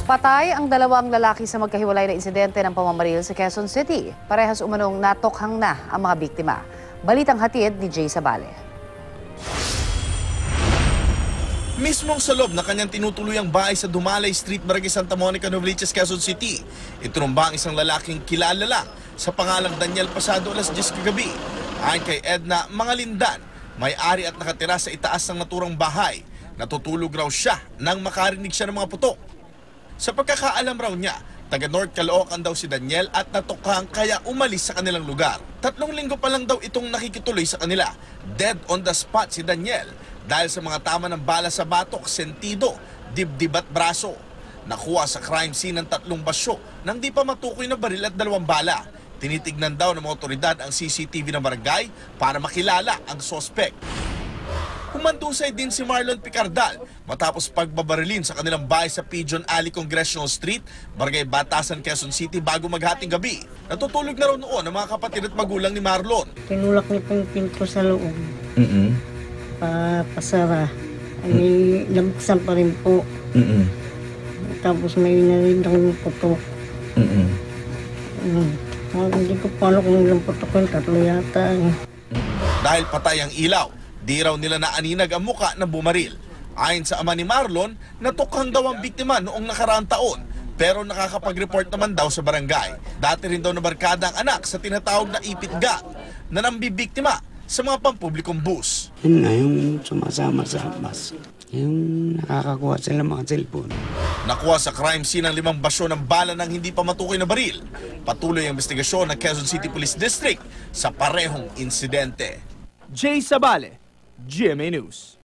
Patay ang dalawang lalaki sa magkahiwalay na insidente ng pamamaril sa Quezon City. Parehas umanong natokhang na ang mga biktima. Balitang hatid ni Jay Sabale. Mismong sa loob na kanyang tinutuluyang bahay sa Dumalay Street, Barangay Santa Monica, Novaliches, Quezon City, itinumba ang isang lalaking kilala lang sa pangalang Daniel pasado alas 10 kagabi. Ayon kay Edna Mangalindan, may-ari at nakatira sa itaas ng naturang bahay. Natutulog raw siya nang makarinig siya ng mga putok. Sa pagkakaalam raw niya, taga North Caloocan daw si Daniel at natukhang kaya umalis sa kanilang lugar. 3 linggo pa lang daw itong nakikituloy sa kanila. Dead on the spot si Daniel dahil sa mga tama ng bala sa batok, sentido, dibdib at braso. Nakuha sa crime scene ng 3 basyo nang di pa matukoy na baril at 2 bala. Tinitignan daw ng mga otoridad ang CCTV ng barangay para makilala ang sospek. Humandusay din si Marlon Picardal matapos pagbabarilin sa kanilang bahay sa Pigeon Alley, Congressional Street, Barangay Batasan, Quezon City bago maghating gabi. Natutulog na raw noon ang mga kapatid at magulang ni Marlon. Tinulak niya pong pinto sa loob. Pasara. Ay, labuksan pa rin po. Tapos may narinig ng putok. Hindi ko paano kung ilang putok yung 3 yata. Dahil patay ang ilaw, di raw nila naaninag ang muka na bumaril. Ayon sa ama ni Marlon, natukhang daw ang biktima noong nakaraang taon, pero nakakapag-report naman daw sa barangay. Dati rin daw nabarkada ang anak sa tinatawag na ipit gang na nambibiktima sa mga pampublikong bus. Yun na yung sumasama sa bus. Yung nakakakuha sila mga cellphone. Nakuha sa crime scene ang 5 basyo ng bala ng hindi pa matukoy na baril. Patuloy ang investigasyon ng Quezon City Police District sa parehong insidente. Jay Sabale, GMA News.